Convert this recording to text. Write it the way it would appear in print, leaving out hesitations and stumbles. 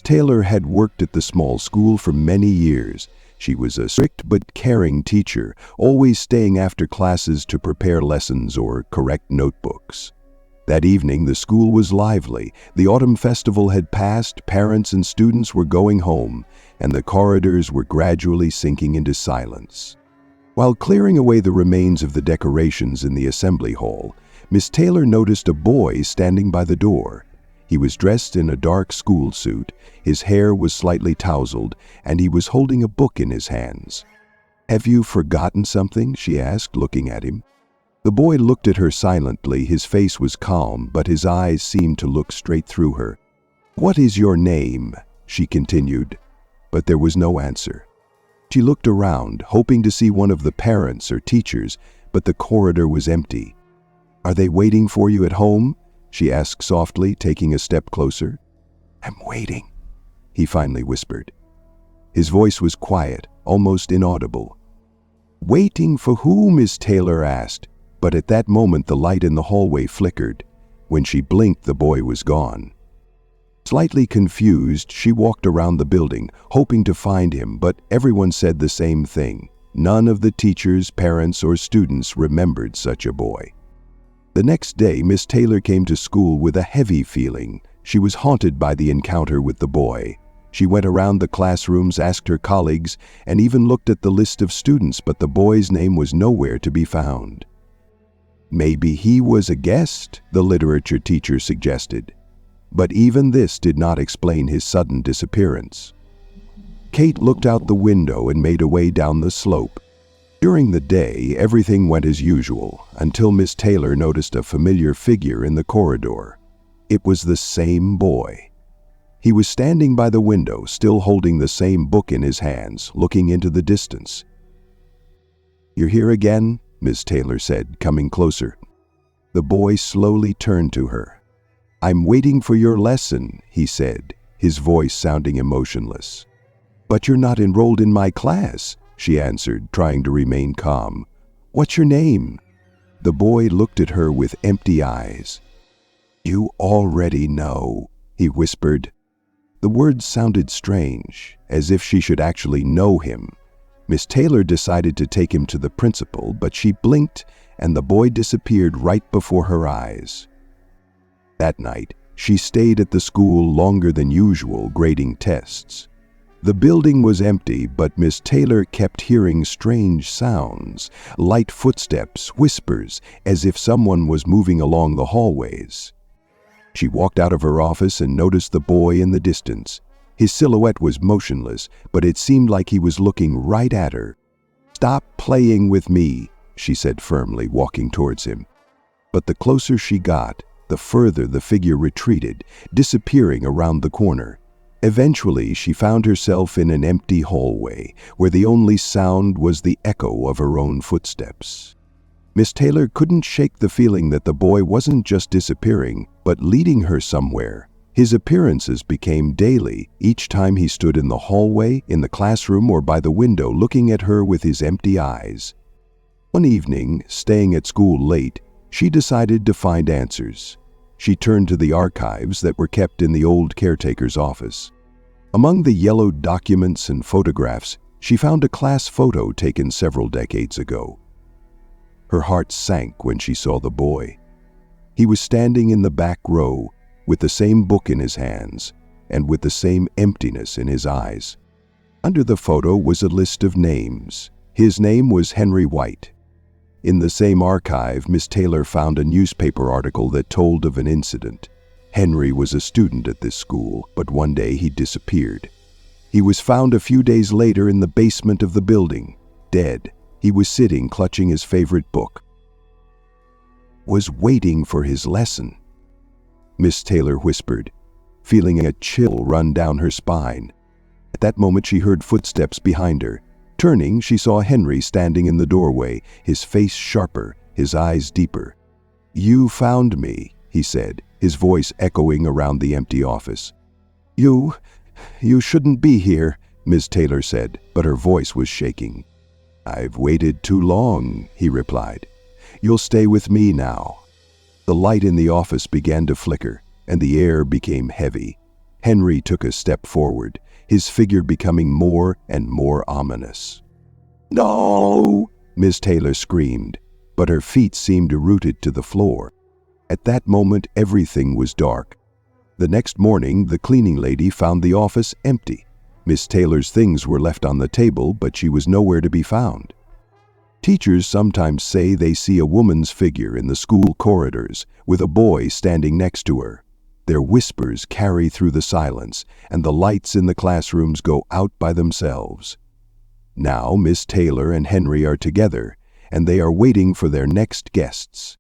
Taylor had worked at the small school for many years. She was a strict but caring teacher, always staying after classes to prepare lessons or correct notebooks. That evening, the school was lively. The autumn festival had passed, parents and students were going home, and the corridors were gradually sinking into silence. While clearing away the remains of the decorations in the assembly hall, Miss Taylor noticed a boy standing by the door. He was dressed in a dark school suit, his hair was slightly tousled, and he was holding a book in his hands. "Have you forgotten something?" she asked, looking at him. The boy looked at her silently. His face was calm, but his eyes seemed to look straight through her. "What is your name?" she continued, but there was no answer. She looked around, hoping to see one of the parents or teachers, but the corridor was empty. "Are they waiting for you at home?" she asked softly, taking a step closer. "I'm waiting," he finally whispered. His voice was quiet, almost inaudible. "Waiting for who?" Miss Taylor asked, but at that moment the light in the hallway flickered. When she blinked, the boy was gone. Slightly confused, she walked around the building, hoping to find him, but everyone said the same thing. None of the teachers, parents, or students remembered such a boy. The next day, Miss Taylor came to school with a heavy feeling. She was haunted by the encounter with the boy. She went around the classrooms, asked her colleagues, and even looked at the list of students, but the boy's name was nowhere to be found. "Maybe he was a guest," the literature teacher suggested. But even this did not explain his sudden disappearance. Kate looked out the window and made her way down the slope. During the day, everything went as usual, until Miss Taylor noticed a familiar figure in the corridor. It was the same boy. He was standing by the window, still holding the same book in his hands, looking into the distance. "You're here again?" Miss Taylor said, coming closer. The boy slowly turned to her. "I'm waiting for your lesson," he said, his voice sounding emotionless. "But you're not enrolled in my class," she answered, trying to remain calm. "What's your name?" The boy looked at her with empty eyes. "You already know," he whispered. The words sounded strange, as if she should actually know him. Miss Taylor decided to take him to the principal, but she blinked and the boy disappeared right before her eyes. That night, she stayed at the school longer than usual, grading tests. The building was empty, but Miss Taylor kept hearing strange sounds, light footsteps, whispers, as if someone was moving along the hallways. She walked out of her office and noticed the boy in the distance. His silhouette was motionless, but it seemed like he was looking right at her. "Stop playing with me," she said firmly, walking towards him. But the closer she got, the further the figure retreated, disappearing around the corner. Eventually, she found herself in an empty hallway, where the only sound was the echo of her own footsteps. Miss Taylor couldn't shake the feeling that the boy wasn't just disappearing, but leading her somewhere. His appearances became daily, each time he stood in the hallway, in the classroom, or by the window, looking at her with his empty eyes. One evening, staying at school late, she decided to find answers. She turned to the archives that were kept in the old caretaker's office. Among the yellowed documents and photographs, she found a class photo taken several decades ago. Her heart sank when she saw the boy. He was standing in the back row, with the same book in his hands, and with the same emptiness in his eyes. Under the photo was a list of names. His name was Henry White. In the same archive, Miss Taylor found a newspaper article that told of an incident. Henry was a student at this school, but one day he disappeared. He was found a few days later in the basement of the building, dead. He was sitting, clutching his favorite book. Was waiting for his lesson. Miss Taylor whispered, feeling a chill run down her spine. At that moment, she heard footsteps behind her. Turning, she saw Henry standing in the doorway, his face sharper, his eyes deeper. "You found me," he said, his voice echoing around the empty office. You shouldn't be here," Miss Taylor said, but her voice was shaking. "I've waited too long," he replied. "You'll stay with me now." The light in the office began to flicker, and the air became heavy. Henry took a step forward, his figure becoming more and more ominous. "No!" Miss Taylor screamed, but her feet seemed rooted to the floor. At that moment, everything was dark. The next morning, the cleaning lady found the office empty. Miss Taylor's things were left on the table, but she was nowhere to be found. Teachers sometimes say they see a woman's figure in the school corridors, with a boy standing next to her. Their whispers carry through the silence, and the lights in the classrooms go out by themselves. Now Miss Taylor and Henry are together, and they are waiting for their next guests.